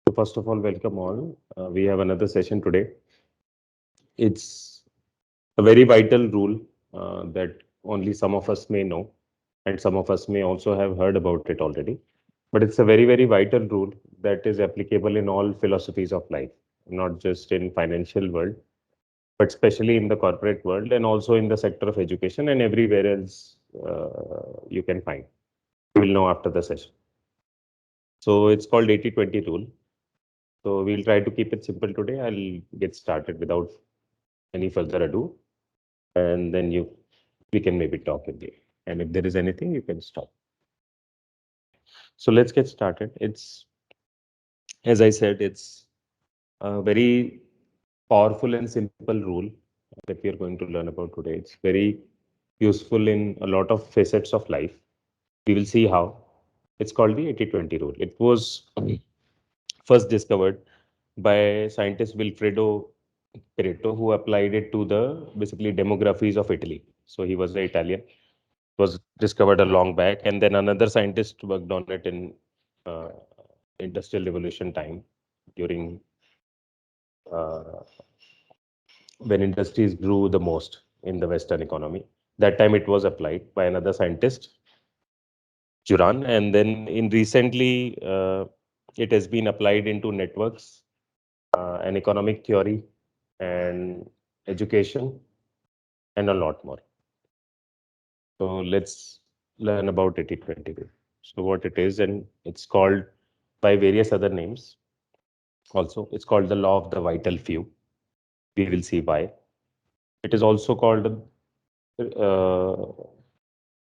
So first of all, welcome all. We have another session today. It's a very vital rule that only some of us may know, and some of us may also have heard about it already. But it's a very, very vital rule that is applicable in all philosophies of life, not just in financial world, but especially in the corporate world and also in the sector of education and everywhere else you can find. You will know after the session. So it's called 80-20 rule. So we'll try to keep it simple today. I'll get started without any further ado, and then we can maybe talk again. And if there is anything, you can stop. So let's get started. It's, as I said, it's a very powerful and simple rule that we are going to learn about today. It's very useful in a lot of facets of life. We will see how. It's called the 80-20 rule. It was first discovered by scientist Wilfredo Pareto, who applied it to the basically demographies of Italy. So he was an Italian. Was discovered a long back, and then another scientist worked on it in uh, industrial revolution time during uh, when industries grew the most in the Western economy. That time it was applied by another scientist, Juran, and then in recently it has been applied into networks and economic theory and education and a lot more. So let's learn about 80-20 rule. So what it is, and it's called by various other names also. It's called the law of the vital few. We will see why. It is also uh,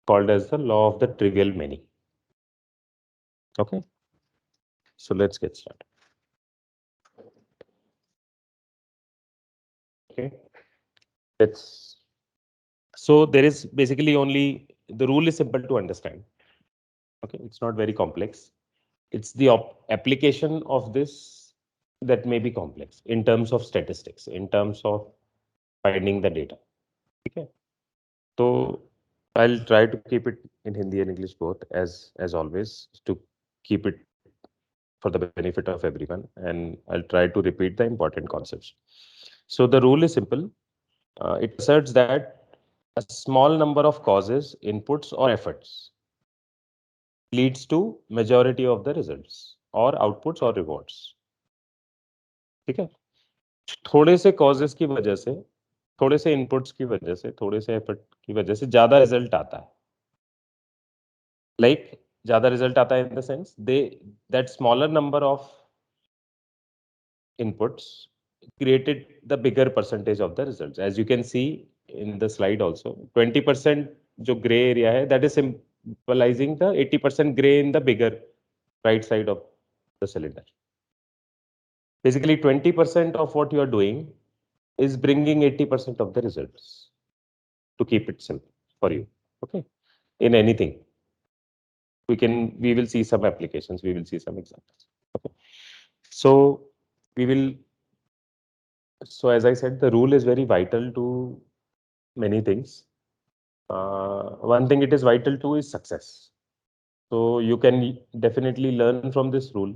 called as the law of the trivial many. Okay, so let's get started. Okay, let's. So there is basically only the rule is simple to understand. Okay, it's not very complex. It's the application of this that may be complex in terms of statistics, in terms of finding the data. Okay, so I'll try to keep it in Hindi and English both as always to keep it for the benefit of everyone, and I'll try to repeat the important concepts. So the rule is simple. It asserts that a small number of causes, inputs, or efforts leads to majority of the results or outputs or rewards. ठीक है? थोड़े से causes की वजह से, थोड़े से inputs की वजह से, थोड़े से effort की वजह से ज्यादा result आता है. Like ज्यादा result आता है in the sense that smaller number of inputs created the bigger percentage of the results. As you can see in the slide also, 20% जो gray area है, that is symbolizing the 80% gray in the bigger right side of the cylinder. Basically, 20% of what you are doing is bringing 80% of the results, to keep it simple for you. Okay, in anything, we will see some applications, we will see some examples. Okay, so we will. So as I said, the rule is very vital to many things. One thing it is vital to is success. So you can definitely learn from this rule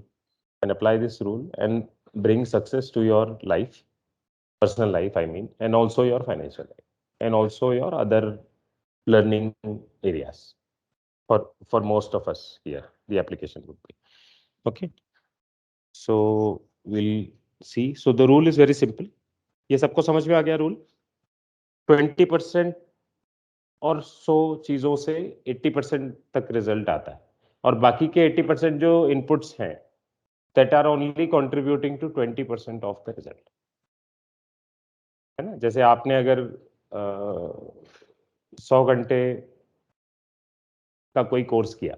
and apply this rule and bring success to your life, personal life, I mean, and also your financial life, and also your other learning areas. For most of us here, the application would be. Okay. So we'll see. So the rule is very simple. ये सबको समझ में आ गया rule? 20% और 100 चीजों से 80% तक result आता है, और बाकी के 80% जो इनपुट्स हैं that are only contributing to 20% of the result. है ना? जैसे आपने अगर 100 घंटे का कोई कोर्स किया,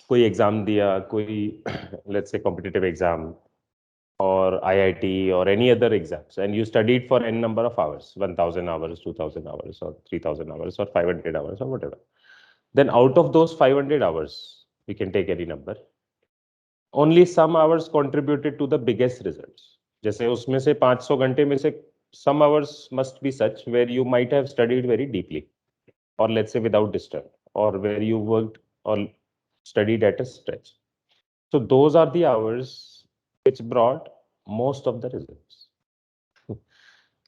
कोई एग्जाम दिया, कोई let's say competitive exam or IIT or any other exams, and you studied for n number of hours, 1000 hours, 2000 hours, or 3000 hours, or 500 hours, or whatever, then out of those 500 hours, we can take any number, only some hours contributed to the biggest results. जैसे उसमें से 500 घंटे में से some hours must be such where you might have studied very deeply, or let's say without disturb, or where you worked or studied at a stretch. So those are the hours which brought most of the results.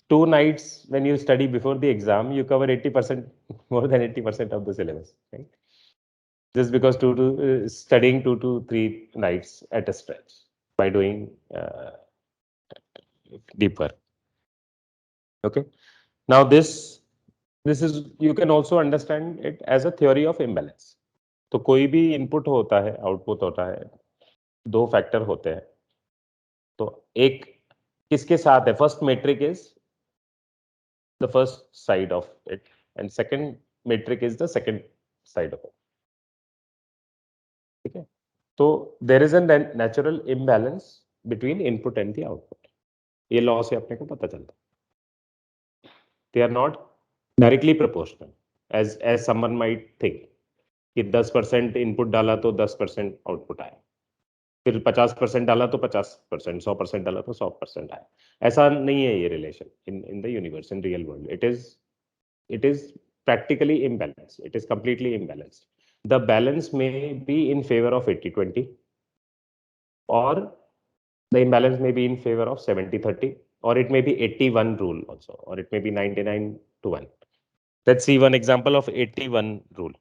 2 nights when you study before the exam, you cover 80%, more than 80% of the syllabus, right? Just because studying 2 to 3 nights at a stretch by doing deep work. Okay. Now this is, you can also understand it as a theory of imbalance. तो कोई भी input होता है, output होता है, दो factor होते हैं. तो एक किसके साथ है? First metric is the first side of it and second metric is the second side of it. ठीक है. तो there is a natural imbalance between input and the output. ये लॉ से अपने को पता चलता है. They are not directly proportional as someone might think कि 10% इनपुट डाला तो 10% आउटपुट आया, फिर 50% डाला तो 50%, 100% डाला तो 100% आया. ऐसा नहीं है ये relation in the universe, in real world. It is practically imbalanced. It is completely imbalanced. The balance may be in favor of 80-20, or the imbalance may be in favor of 70-30, or it may be 81 rule also, or it may be 99-1. Let's see one example of 81 rule.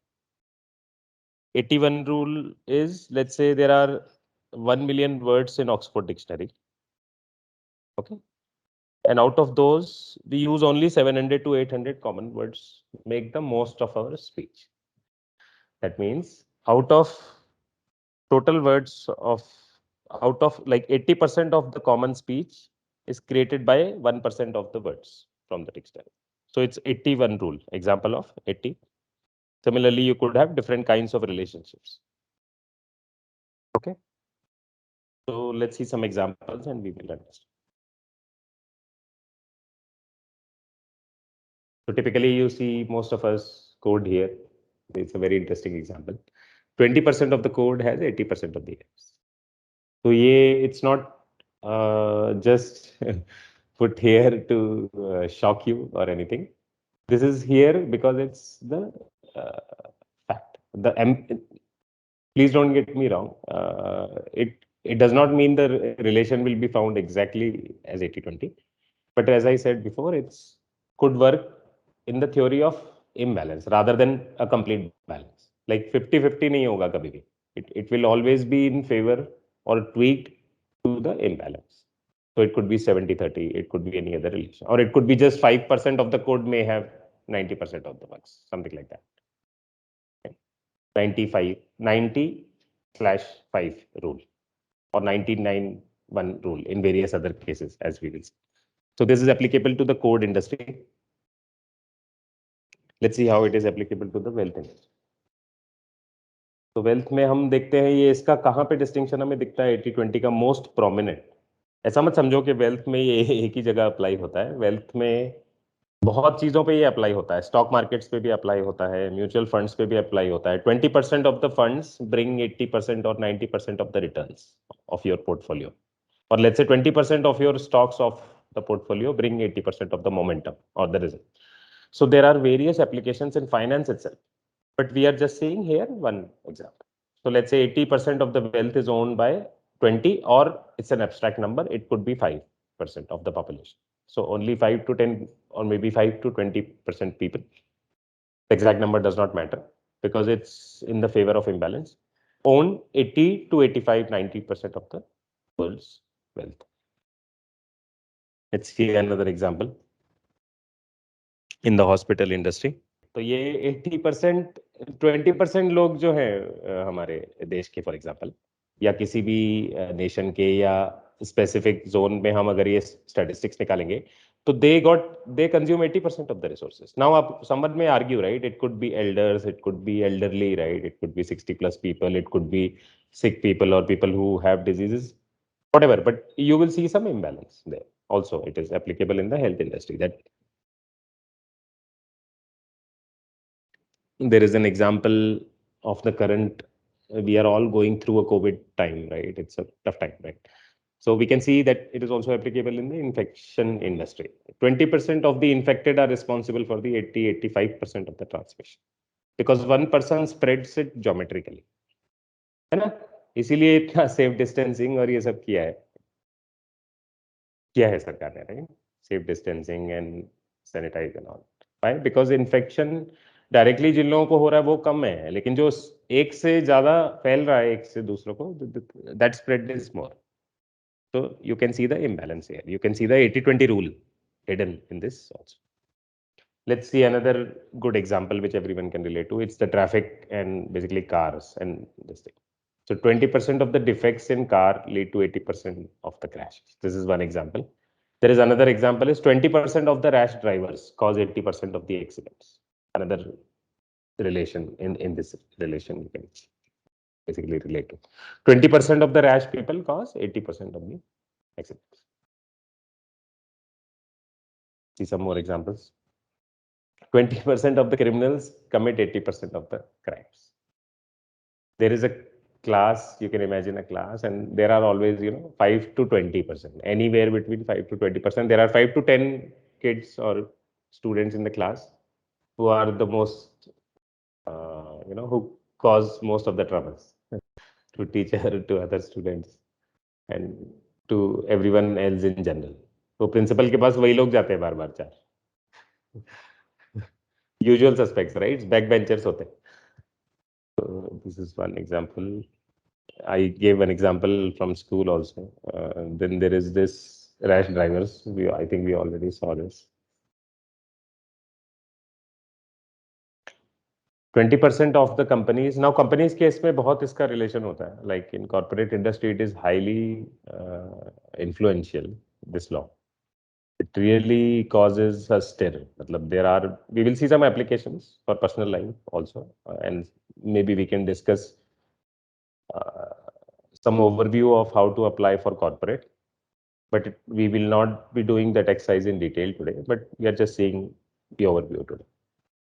81 rule is, let's say there are 1 million words in Oxford Dictionary. Okay. And out of those, we use only 700 to 800 common words, make the most of our speech. That means out of total words out of like 80% of the common speech is created by 1% of the words from the dictionary. So it's 81 rule, example of 80. Similarly, you could have different kinds of relationships. Okay. So let's see some examples and we will understand. So typically you see most of us code here. It's a very interesting example. 20% of the code has 80% of the errors. So it's not just put here to shock you or anything. This is here because it's the fact. Please don't get me wrong. It does not mean the relation will be found exactly as 80-20. But as I said before, it's could work in the theory of imbalance rather than a complete balance. Like 50-50 nahi hoga kabhi bhi. It will always be in favor or tweaked to the imbalance. So it could be 70-30, it could be any other relation, or it could be just 5% of the code may have 90% of the bugs, something like that. Okay. 90/5 rule, or 99/1 rule in various other cases, as we will see. So this is applicable to the code industry. Let's see how it is applicable to the wealth industry. तो wealth में हम देखते हैं ये इसका कहाँ पे distinction हमें दिखता है 80-20 का मोस्ट प्रोमिनेंट. ऐसा मत समझो कि वेल्थ में ये एक ही जगह अप्लाई होता है. वेल्थ में बहुत चीजों पे ये अप्लाई होता है. स्टॉक मार्केट्स पे भी अप्लाई होता है, म्यूचुअल फंड्स पे भी अप्लाई होता है. 20% ऑफ द फंड्स ब्रिंग 80% और 90% of the returns of your portfolio, और let's say 20% of your stocks of the portfolio bring 80% of the momentum और the result. So there are various applications in finance itself, but we are just seeing here one example. So let's say 80% of the wealth is owned by 20, or it's an abstract number. It could be 5% of the population. So only 5 to 10, or maybe 5 to 20% people. The exact number does not matter because it's in the favor of imbalance. Own 80 to 85, 90% of the world's wealth. Let's see another example in the hospital industry. तो ये 80%, 20% लोग जो हैं हमारे देश के, for example, या किसी भी नेशन के या स्पेसिफिक जोन में हम अगर ये स्टैटिस्टिक्स निकालेंगे तो they consume 80% of the resources. Now someone may argue, right? It could be elders, it could be elderly, right? It could be 60+ people, it could be sick people or people who have diseases, whatever. But you will see some imbalance there. Also, it is applicable in the health industry. That there is an example of the current, we are all going through a COVID time, right? It's a tough time, right? So we can see that it is also applicable in the infection industry. 20% of the infected are responsible for the 80-85% of the transmission, because one person spreads it geometrically, है ना? इसीलिए इतना safe distancing और ये सब किया है. किया है सरकार ने, right? Safe distancing and sanitise and all. Why? Because infection directly जिन लोगों को हो रहा है वो कम है, लेकिन जो एक से ज्यादा फैल रहा है एक से दूसरों को, that spread is more. So you can see the imbalance here. You can see the 80-20 rule hidden in this also. Let's see another good example which everyone can relate to. It's the traffic and basically cars and this thing. So 20% of the defects in car lead to 80% of the crashes. This is one example. There is another example is 20% of the rash drivers cause 80% of the accidents. Another relation in this relation you can basically relate to. 20% of the rash people cause 80% of the accidents. See some more examples. 20% of the criminals commit 80% of the crimes. There is a class, you can imagine a class, and there are always, 5 to 20%, anywhere between 5 to 20%. There are 5 to 10 kids or students in the class who are the most, who cause most of the troubles to teacher, to other students, and to everyone else in general. तो principal के पास वही लोग जाते हैं बार बार चार. Usual suspects, right? Back benchers होते हैं. So this is one example. I gave an example from school also. Then there is this rash drivers. I think we already saw this. 20% of the companies. Now companies के इसमें बहुत इसका relation होता है. Like in corporate industry, it is highly influential, this law. It really causes a stir. We will see some applications for personal life also, and maybe we can discuss some overview of how to apply for corporate. But we will not be doing that exercise in detail today, but we are just seeing the overview today.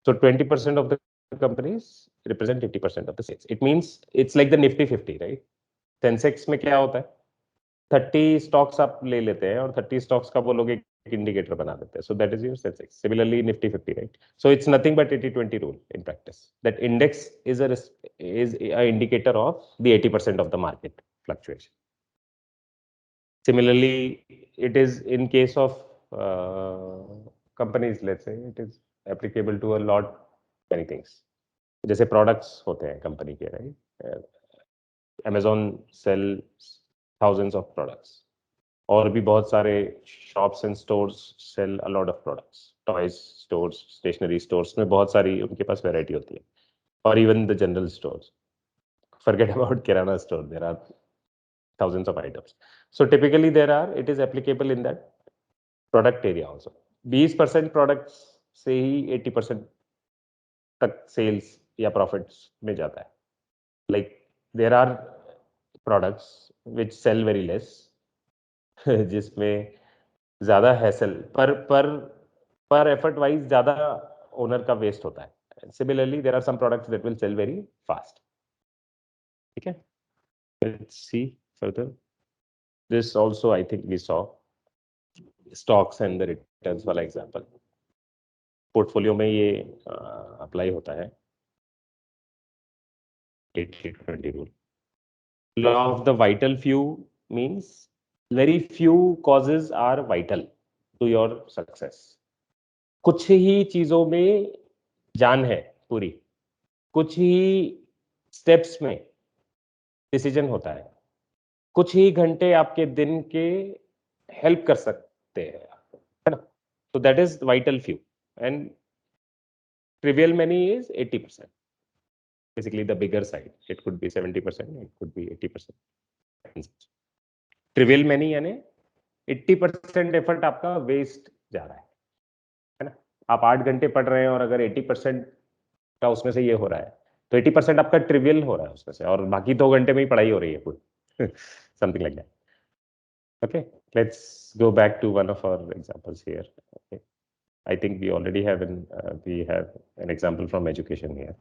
So 20% of the companies represent 80% of the sales. It means it's like the Nifty 50, right? Sensex में क्या होता है? 30 stocks आप ले लेते हैं और 30 stocks का वो लोग एक indicator बना देते हैं. So that is your Sensex. Similarly, Nifty 50, right? So it's nothing but 80-20 rule in practice. That index is a indicator of the 80% of the market fluctuation. Similarly, it is in case of companies, let's say, it is applicable to a lot many things. जैसे products होते हैं company के, right? Amazon sells thousands of products. और भी बहुत सारे shops and stores sell a lot of products. Toys stores, stationery stores में बहुत सारी उनके पास variety होती है. Or even the general stores. Forget about Kirana store. There are thousands of items. So typically it is applicable in that product area also. 20% products से ही 80% तक sales या profits में जाता है. Like there are products which sell very less, जिसमें ज्यादा hassle पर effort wise ज्यादा owner का waste होता है. Similarly, there are some products that will sell very fast. ठीक है? Let's see further. This also I think we saw. Stocks and the returns वाला example. पोर्टफोलियो में ये अप्लाई होता है 80-20 rule. Law of the vital few means very few causes are vital to your success. कुछ ही चीजों में जान है पूरी, कुछ ही स्टेप्स में डिसीजन होता है, कुछ ही घंटे आपके दिन के हेल्प कर सकते हैं, है ना? So that is vital few, and trivial many is 80%. Basically the bigger side. It could be 70%, it could be 80%. Trivial many यानी 80% एफर्ट आपका वेस्ट जा रहा है ना? आप 8 घंटे पढ़ रहे हैं और अगर 80% का उसमें से ये हो रहा है तो 80% आपका ट्रिवियल हो रहा है उसमें से, और बाकी 2 घंटे में ही पढ़ाई हो रही है पूरी. Something like that. Okay, let's go back to one of our examples here. Okay, I think we already have an example from education here.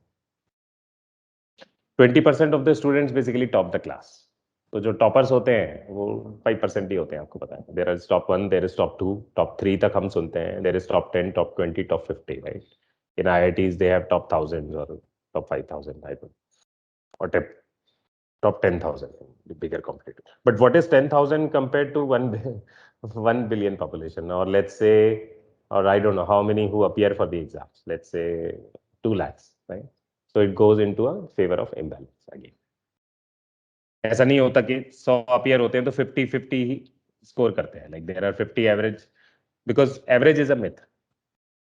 20% of the students basically top the class. तो जो toppers होते हैं वो 5% ही होते हैं, आपको पता है. There is top 1, there is top 2, top 3 तक हम सुनते हैं. There is top 10, top 20, top 50, right? In IITs they have top 1000 or top 5000, I don't, or top 10,000, the bigger competitor. But what is 10,000 compared to 1 billion population, or let's say, or I don't know how many who appear for the exams, let's say 2 lakhs, right? So it goes into a favor of imbalance again. ऐसा नहीं होता कि 100 appear होते हैं तो 50-50 ही score करते हैं, like there are 50 average, because average is a myth.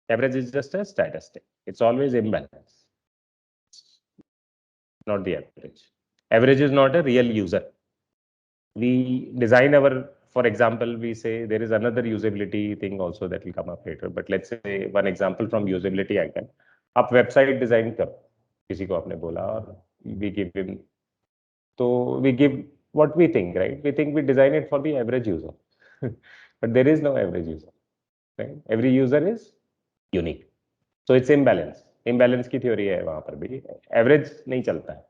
Average is just a statistic. It's always imbalance, not the average. Average is not a real user. We design our, for example, we say there is another usability thing also that will come up later. But let's say one example from usability angle. आप website design करो, किसी को आपने बोला, और we give him, so we give what we think, right? We think we design it for the average user, but there is no average user, right? Every user is unique, so it's imbalance. Imbalance की theory है वहां पर भी. Average नहीं चलता है.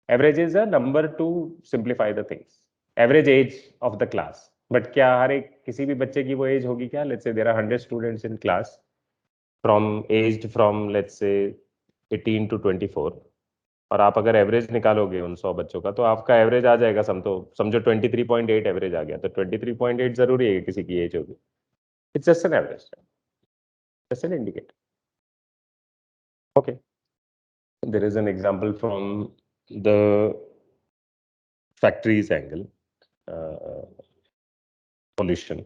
Average is a number to simplify the things. Average age of the class. But क्या हर एक किसी भी बच्चे की वो एज होगी क्या? Let's say there are 100 students in class from aged from let's say 18 to 24. और आप अगर एवरेज निकालोगे उन 100 बच्चों का, तो आपका एवरेज आ जाएगा, समझो 23.8 एवरेज आ गया, तो 23.8 जरूरी है किसी की एज होगी. It's just an average, just an indicator. Okay, there is an example from the factories angle, pollution,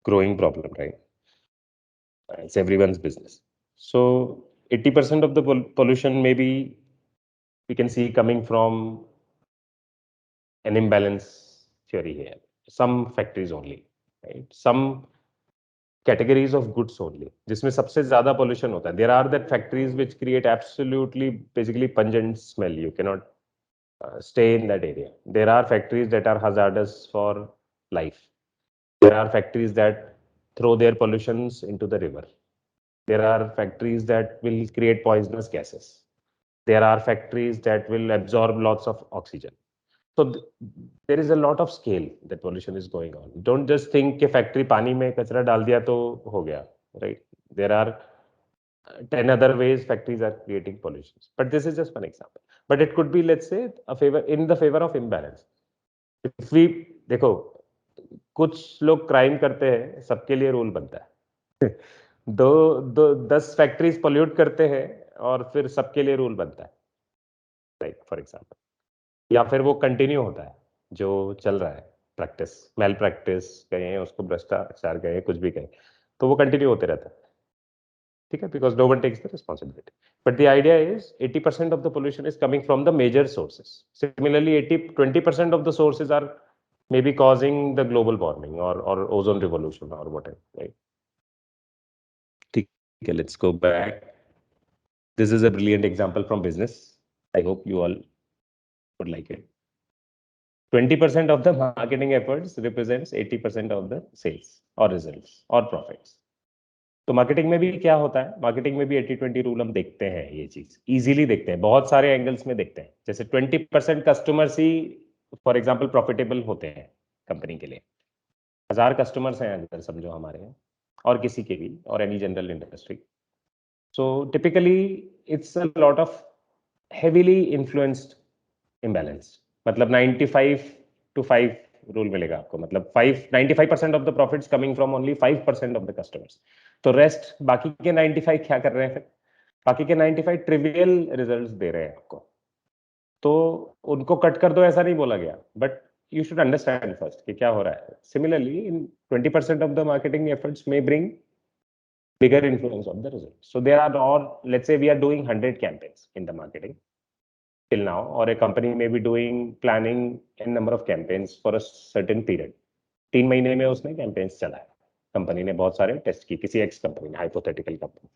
growing problem, right? It's everyone's business. So 80% of the pollution maybe we can see coming from an imbalance theory here. Some factories only, right? Some categories of goods only, जिसमें सबसे ज्यादा pollution होता है. There are that factories which create absolutely basically pungent smell. You cannot stay in that area. There are factories that are hazardous for life. There are factories that throw their pollutions into the river. There are factories that will create poisonous gases. There are factories that will absorb lots of oxygen. So there is a lot of scale that pollution is going on. Don't just think कि factory पानी में कचरा डाल दिया तो हो गया, right? There are 10 other ways factories are creating pollution. But this is just one example. But it could be, let's say, a favor in the favor of imbalance. If we देखो, कुछ लोग क्राइम करते हैं, सबके लिए rule बनता है. दो दो 10 फैक्ट्रीज पोल्यूट करते हैं और फिर सबके लिए रूल बनता है, लाइक फॉर एग्जांपल. या फिर वो कंटिन्यू होता है जो चल रहा है, प्रैक्टिस, मेल प्रैक्टिस कहें उसको, भ्रष्टाचार कहें, कुछ भी कहें, तो वो कंटिन्यू होते रहता है. ठीक है, because no one takes the responsibility. But the idea is 80% of the pollution is coming from the major sources. Similarly 20% of the sources are maybe causing the global warming or ozone revolution or whatever, right? Okay, let's go back. This is a brilliant example from business. I hope you all would like it. 20% of the marketing efforts represents 80% of the sales or results or profits. तो marketing में भी क्या होता है? Marketing में भी 80-20 rule हम देखते हैं, ये चीज इजीली देखते हैं, बहुत सारे एंगल्स में देखते हैं. जैसे 20% customers he for example profitable होते हैं कंपनी के लिए. 1000 कस्टमर्स हैं अगर समझो हमारे हैं, और किसी के भी, और any general industry. So typically it's a lot of heavily influenced imbalance. मतलब 95-5 रूल मिलेगा आपको. मतलब 95% of the profits coming from only 5% of the customers. तो रेस्ट बाकी के 95 क्या कर रहे हैं फिर? बाकी के 95 ट्रिवियल रिजल्ट्स दे रहे हैं आपको. तो उनको कट कर दो ऐसा नहीं बोला गया, but you should understand first कि क्या हो रहा है. Similarly, in 20% of the marketing efforts may bring bigger influence of the results. So there are, or let's say we are doing 100 campaigns in the marketing till now, or a company may be doing planning a number of campaigns for a certain period. 3 महीने में उसने campaigns चलाए, company ने बहुत सारे test की, किसी x company ने, हाइपोथेटिकल कंपनी.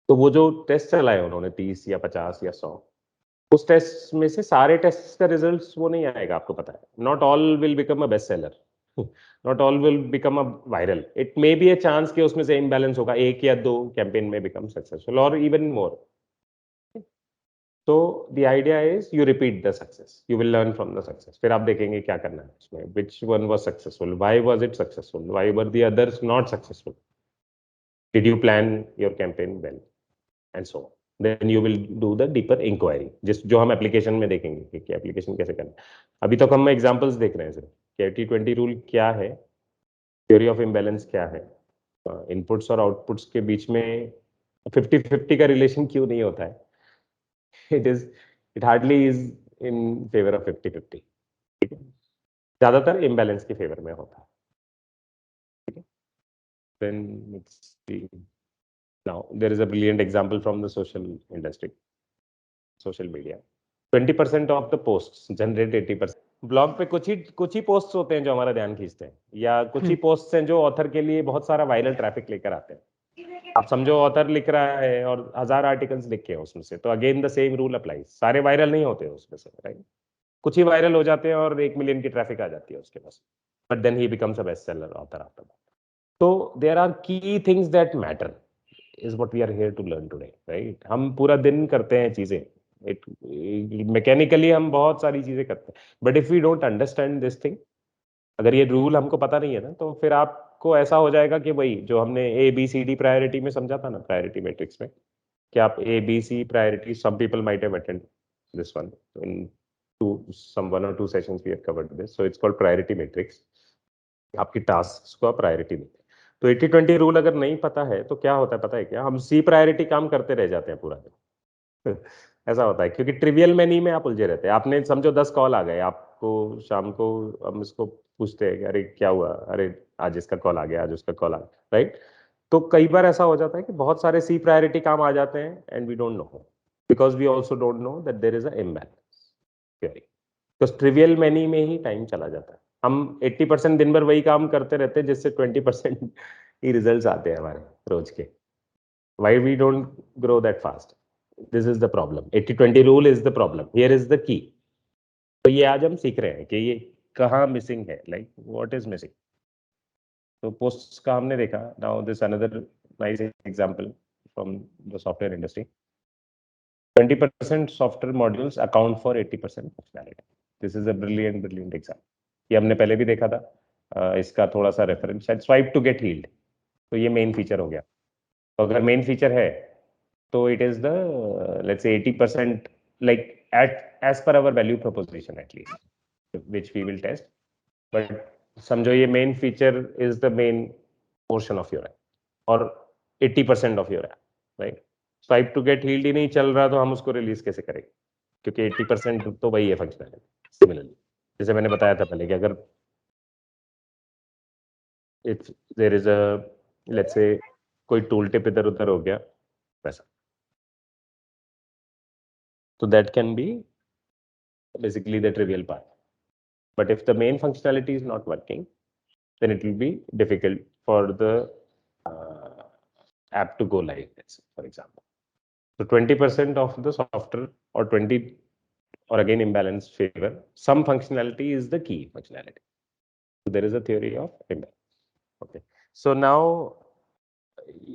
तो वो जो टेस्ट चलाए उन्होंने 30 या 50 या 100, उस टेस्ट में से सारे टेस्ट का रिजल्ट्स वो नहीं आएगा, आपको पता है. Not all will become a best seller, not all will become a viral. It may be a chance कि उसमें से इम्बैलेंस होगा, 1 या 2 कैंपेन में बिकम सक्सेसफुल और इवन मोर. तो the idea is you repeat the success, you will learn from the success. फिर आप देखेंगे क्या करना है उसमें, which one was successful, why was it successful, why were the others not successful, did you plan your campaign well, and so on. Then you will do the deeper inquiry, जिस जो हम एप्लीकेशन में देखेंगे कि application कैसे करना है। अभी तक हम एग्जांपल्स देख रहे हैं सर कि 80-20 रूल क्या है, थ्योरी ऑफ इम्बैलेंस क्या है, इनपुट्स और आउटपुट्स के बीच में 50-50 का रिलेशन क्यों नहीं होता है। It is it hardly is in favour of 50-50, ठीक है, ज्यादातर इम्बैलेंस के फेवर में होता है, ठीक है। Then let's see. Now there is a brilliant example from the social industry, social media. 20% of the posts generate 80%। Blog पे कुछ ही पोस्ट्स होते हैं जो हमारा ध्यान खींचते हैं, या कुछ ही पोस्ट्स हैं जो ऑथर के लिए बहुत सारा वायरल ट्रैफिक लेकर आते हैं। आप समझो ऑथर लिख रहा है और 1000 आर्टिकल्स लिखे हैं उसमें से, तो again the same rule applies, सारे वायरल नहीं होते उसमें से, राइट। कुछ ही वायरल हो जाते हैं और 1 मिलियन की ट्रैफिक आ जाती है उसके पास, but then he becomes a best seller author after that. तो there are key things that matter is what we are here to learn today, right. हम पूरा दिन करते हैं चीजें, मैकेनिकली हम बहुत सारी चीजें करते हैं, but if we don't understand this thing, अगर ये रूल हमको पता नहीं है ना, तो फिर आपको ऐसा हो जाएगा कि वही जो हमने A B C D priority में समझा था ना, प्रायोरिटी मैट्रिक्स में, कि आप A B C priority, some people might have attend this one in some 1 or 2 sessions we have covered this, so it's called priority matrix। आपकी task को आप प्रायोरिटी देते हैं। तो 80-20 रूल अगर नहीं पता है तो क्या होता है पता है क्या, हम सी प्रायोरिटी काम करते रह जाते हैं पूरा दिन। ऐसा होता है क्योंकि ट्रिवियल में नहीं में आप उलझे रहते हैं। आपने समझो 10 कॉल आ गए आपको शाम को, हम इसको पूछते हैं कि अरे क्या हुआ, अरे आज इसका कॉल आ गया, आज उसका कॉल आ गया, राइट। तो कई बार ऐसा हो जाता है कि बहुत सारे सी प्रायोरिटी काम आ जाते हैं and we don't know, because we also don't know that there is a imbalance, तो ट्रिवियल मैनी में ही टाइम चला जाता है। हम 80% दिन भर वही काम करते रहते हैं जिससे 20% ही रिजल्ट्स आते हैं हमारे रोज के। Why we don't grow that fast, this is the problem. 80-20 rule is the problem, here is the key. तो ये आज हम सीख रहे हैं कि ये कहाँ मिसिंग है, लाइक व्हाट इज मिसिंग। तो पोस्ट का हमने देखा, now this another nice example from the software industry. 20% software modules account for 80% functionality. This is a brilliant example. ये हमने पहले भी देखा था, इसका थोड़ा सा रेफरेंस शायद स्वाइप टू गेट हील्ड। तो ये मेन फीचर हो गया। तो अगर मेन फीचर है तो it is the let's say 80% like at as per our value proposition at least which we will test, but समझो ये main feature is the main portion of your app और 80% of your app, right. Swipe to get healed ही नहीं चल रहा तो हम उसको रिलीज कैसे करेंगे, क्योंकि 80% तो वही है फंक्शनैलिटी। सिमिलरली जैसे मैंने बताया था पहले कि अगर if there is a let's say कोई टूल टिप इधर उधर हो गया वैसा, तो that can be basically the trivial part. But if the main functionality is not working, then it will be difficult for the app to go live, let's say, for example. So 20% of the software or 20 or again imbalance favor some functionality is the key functionality. So there is a theory of imbalance. Okay. So now,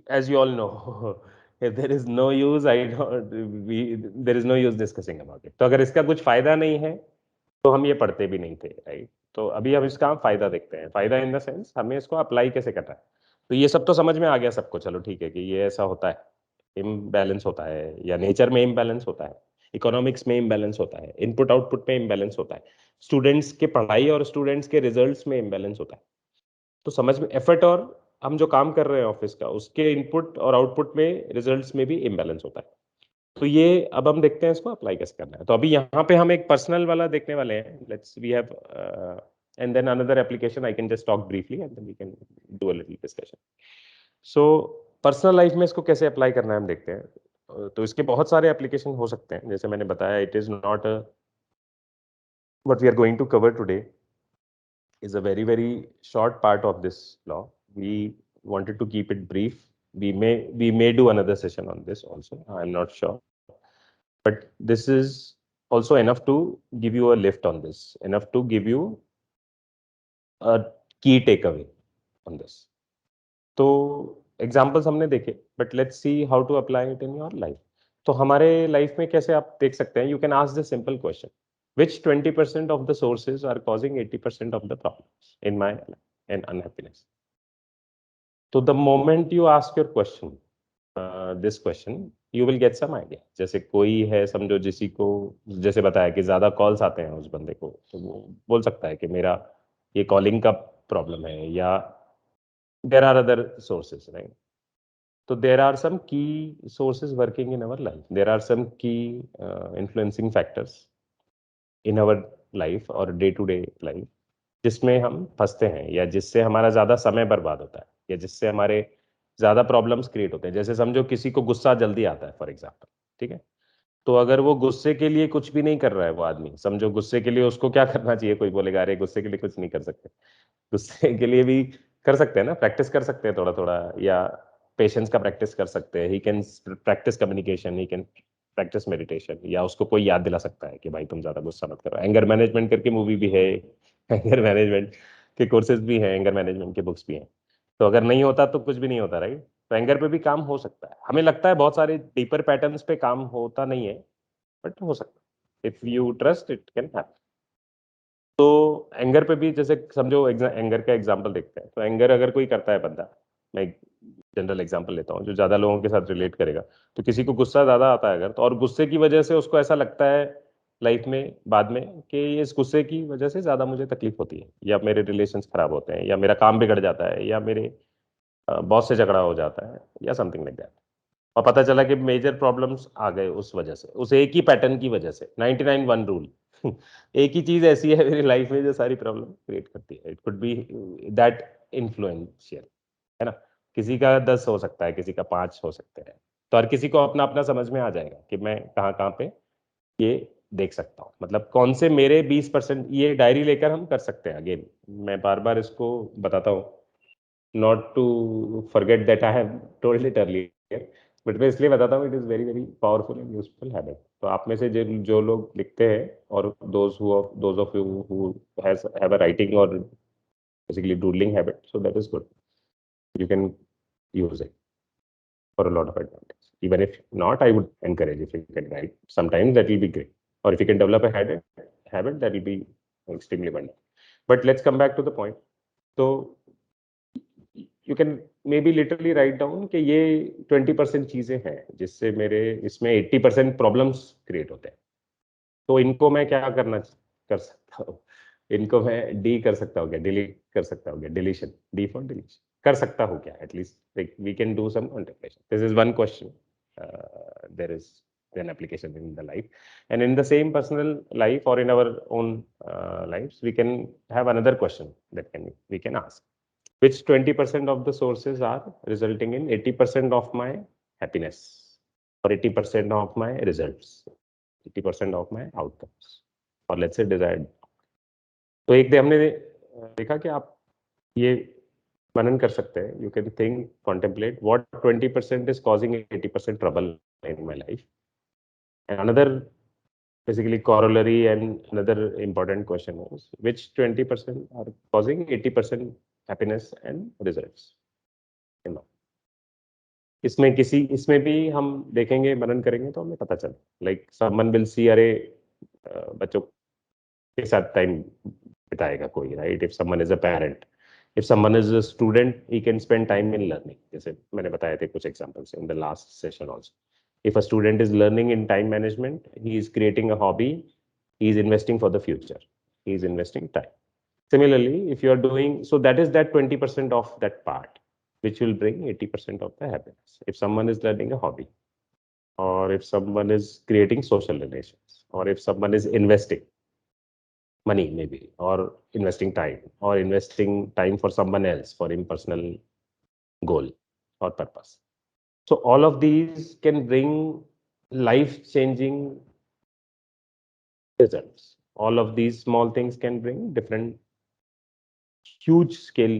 as you all know, if there is no use, I don't, there is no use discussing about it. तो अगर इसका कुछ फायदा नहीं है तो हम ये पढ़ते भी नहीं थे, राइट। तो अभी हम इसका फायदा देखते हैं, फायदा इन द सेंस हमें इसको अप्लाई कैसे करना है। तो ये सब तो समझ में आ गया सबको, चलो ठीक है कि ये ऐसा होता है, इम्बैलेंस होता है, या नेचर में इम्बैलेंस होता है, इकोनॉमिक्स में इम्बैलेंस होता है, इनपुट आउटपुट में इम्बैलेंस होता है, स्टूडेंट्स के पढ़ाई और स्टूडेंट्स के रिजल्ट्स में इम्बैलेंस होता है। तो समझ में एफर्ट और हम जो काम कर रहे हैं ऑफिस का उसके इनपुट और आउटपुट में रिजल्ट्स में भी इम्बैलेंस होता है। तो ये अब हम देखते हैं इसको अप्लाई कैसे करना है। तो अभी यहाँ पे हम एक पर्सनल वाला देखने वाले हैं, let's we have and then another application I can just talk briefly and then we can do a little discussion. So personal life में इसको कैसे अप्लाई करना है हम देखते हैं। तो इसके बहुत सारे एप्लीकेशन हो सकते हैं, जैसे मैंने बताया it is not what we are going to cover today is a very short part of this law. We wanted to keep it brief. We may do another session on this also, I'm not sure, but this is also enough to give you a lift on this, enough to give you a key takeaway on this. तो examples हमने देखे, but let's see how to apply it in your life. तो हमारे life में कैसे आप देख सकते हैं, you can ask the simple question, which 20% of the sources are causing 80% of the problems in my life and unhappiness. So the moment you ask your question, this question, you will get some idea. जैसे कोई है समझो जिसी को, जैसे बताया कि ज्यादा कॉल्स आते हैं उस बंदे को, तो वो बोल सकता है कि मेरा ये कॉलिंग का प्रॉब्लम है, या there are other sources, right? So there are some key sources working in our life. There are some key influencing factors in our life और डे टू डे लाइफ, जिसमें हम फंसते हैं या जिससे हमारा ज्यादा समय बर्बाद होता है या जिससे हमारे ज्यादा प्रॉब्लम्स क्रिएट होते हैं। जैसे समझो किसी को गुस्सा जल्दी आता है फॉर एग्जाम्पल, ठीक है? तो अगर वो गुस्से के लिए कुछ भी नहीं कर रहा है, वो आदमी समझो गुस्से के लिए उसको क्या करना चाहिए? कोई बोलेगा अरे गुस्से के लिए कुछ नहीं कर सकते। गुस्से के लिए भी कर सकते हैं ना, प्रैक्टिस कर सकते हैं थोड़ा थोड़ा, या पेशेंस का प्रैक्टिस कर सकते हैं। He can practice communication, he can practice meditation, या उसको कोई याद दिला सकता है कि भाई तुम ज्यादा गुस्सा मत करो। एंगर मैनेजमेंट करके मूवी भी है, एंगर मैनेजमेंट के कोर्सेज भी हैं, एंगर मैनेजमेंट के बुक्स भी हैं। तो अगर नहीं होता तो कुछ भी नहीं होता, राइट? तो एंगर पे भी काम हो सकता है। हमें लगता है बहुत सारे डीपर पैटर्न्स पे काम होता नहीं है, बट हो सकता है। If you trust it can happen. तो एंगर पे भी जैसे समझो एंगर का एग्जांपल देखते हैं। तो एंगर अगर कोई करता है बंदा, मैं एक जनरल एग्जांपल लेता हूँ जो ज्यादा लोगों के साथ रिलेट करेगा। तो किसी को गुस्सा ज्यादा आता है अगर, तो और गुस्से की वजह से उसको ऐसा लगता है लाइफ में बाद में कि इस गुस्से की वजह से ज्यादा मुझे तकलीफ होती है, या मेरे रिलेशंस खराब होते हैं, या मेरा काम बिगड़ जाता है, या मेरे बॉस से झगड़ा हो जाता है, या समथिंग लाइक दैट। और पता चला कि मेजर प्रॉब्लम्स आ गए उस वजह से, उस एक ही पैटर्न की वजह से। 99 वन रूल। एक ही चीज ऐसी है मेरी लाइफ में जो सारी प्रॉब्लम क्रिएट करती है। It could be that influential, है ना? किसी का 10 हो सकता है, किसी का 5 हो सकते हैं। तो हर किसी को अपना अपना समझ में आ जाएगा कि मैं कहाँ कहाँ पे ये देख सकता हूँ। मतलब कौन से मेरे 20%, ये डायरी लेकर हम कर सकते हैं। अगेन मैं बार बार इसको बताता हूँ, not to forget that I have told it earlier, but मैं इसलिए बताता हूँ, it is very very powerful and useful habit. तो आप में से जो लोग लिखते हैं, और those of you who have a writing और basically doodling habit, so that is good. You can use it for a lot of advantage. Even if not, I would encourage if you can write. Sometimes that will be great. Or if you can develop a habit that will be extremely wonderful. But let's come back to the point. So you can may be literally write down कि ये 20% चीजें हैं जिससे मेरे इसमें 80% problems create होते हैं। तो इनको मैं क्या कर सकता हूँ? इनको मैं डी कर सकता हूँ क्या? डिलीट कर सकता हूँ क्या? डिलीशन, डी फॉर डिलीशन कर सकता हूँ क्या? At least we can do some contemplation. This is one question. There is an application in the life, and in the same personal life or in our own lives, we can have another question that we can ask, which 20% of the sources are resulting in 80% of my happiness, or 80% of my results, 80% of my outcomes, or let's say desired। तो एक दे हमने देखा कि आप ये मनन कर सकते हैं। You can think, contemplate what 20% is causing 80% trouble in my life, and another basically corollary and another important question is which 20% are causing 80% happiness and results, you know। इसमें भी हम देखेंगे, मनन करेंगे तो हमें पता चले। लाइक समवन विल सी, अरे बच्चों के साथ टाइम बिताएगा कोई, right? If someone is a parent, if someone is a student, he can spend time in learning. जैसे मैंने बताए थे कुछ examples in the last session also. If a student is learning in time management, he is creating a hobby, he is investing for the future, he is investing time. Similarly, if you are doing so, that is that 20% of that part which will bring 80% of the happiness. If someone is learning a hobby, or if someone is creating social relations, or if someone is investing money maybe, or investing time for someone else for impersonal goal or purpose. So all of these can bring life changing results. All of these small things can bring different huge scale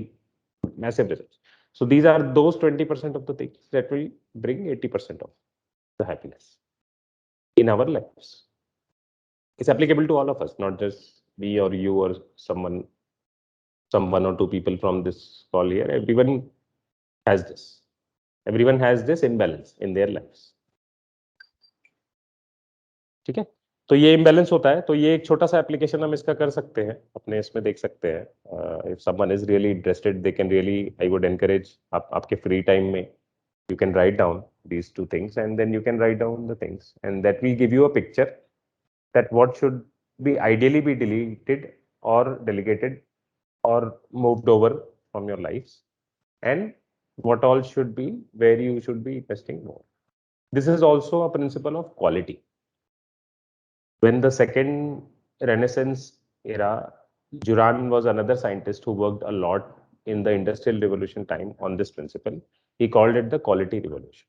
massive results. So these are those 20% of the things that will bring 80% of the happiness in our lives. It's applicable to all of us, not just me or you or some one or two people from this call here. Has this. Everyone has this imbalance in their lives. ठीक है? तो ये imbalance होता है। तो ये एक छोटा सा एप्लीकेशन हम इसका कर सकते हैं, अपने इसमें देख सकते हैं। If someone is really interested, they can really, I would encourage, आप आपके फ्री टाइम में you can write down these two things, and then you can write down the things, and that will give you a picture that what should be ideally be deleted or delegated or moved over from your lives, and what all should be where you should be investing more. This is also a principle of quality. When the second Renaissance era, Juran was another scientist who worked a lot in the Industrial Revolution time on this principle. He called it the quality revolution,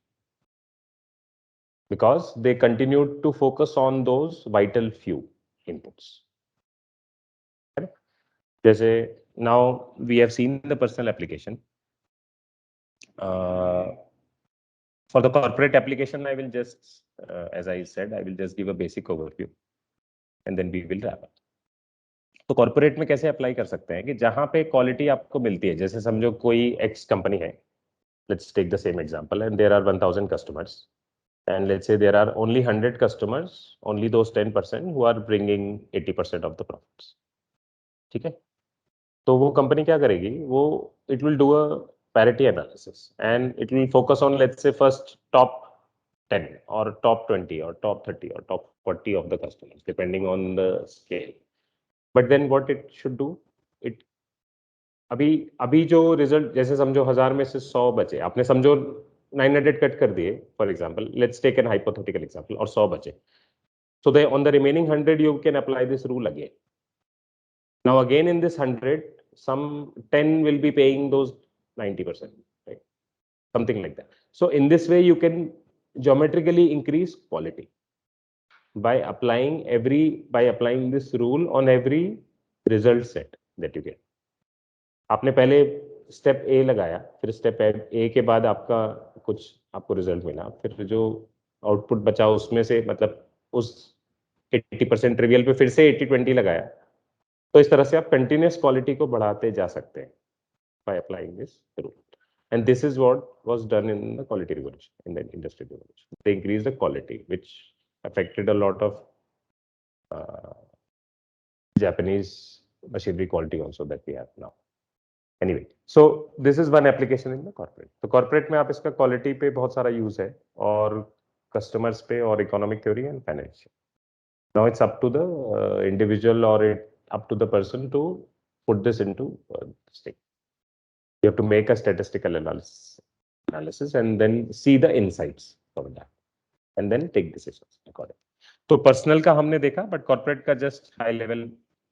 because they continued to focus on those vital few inputs. Jesse, now we have seen the personal application. For the corporate application, I will just, as I said, I will just give a basic overview, and then we will wrap up. तो corporate में कैसे apply कर सकते हैं कि जहां पे quality आपको मिलती है, जैसे समझो कोई एक्स कंपनी है, let's take the same example, and there are 1000 customers, and let's say there are only 100 customers, only those 10% who are bringing 80% of the profits. ठीक है, तो वो कंपनी क्या करेगी, वो it will do a parity analysis and it will focus on let's say first top 10 or top 20 or top 30 or top 40 of the customers depending on the scale. But then what it should do, it अभी अभी जो result, जैसे समझो 1000 में से 100 बचे, आपने समझो 900 कट कर दिए for example, let's take an hypothetical example, और 100 बचे, so they on the remaining 100 you can apply this rule again. Now again in this 100, some 10 will be paying those 90%, right? Something like that. So in this way you can geometrically increase quality by applying this rule on every result set that you get. आपने पहले step ए लगाया, फिर step ए के बाद आपका कुछ आपको result मिला, फिर जो आउटपुट बचा उसमें से मतलब उस 80% ट्रिवियल पे फिर से 80-20 लगाया, तो इस तरह से आप कंटिन्यूस क्वालिटी को बढ़ाते जा सकते हैं by applying this rule. And this is what was done in the quality revolution, in the industrial revolution. They increased the quality, which affected a lot of Japanese machinery quality also that we have now. Anyway, so this is one application in the corporate. तो corporate में आप इसका quality पे बहुत सारा use है, और customers पे, और economic theory and financial. Now it's up to the individual, or up to the person to put this into state. You have to make a statistical analysis and then see the insights from that, and then take decisions accordingly. तो personal का हमने देखा, but corporate का just high level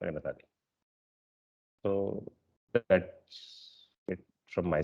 मैंने बता दिया. So that's it from my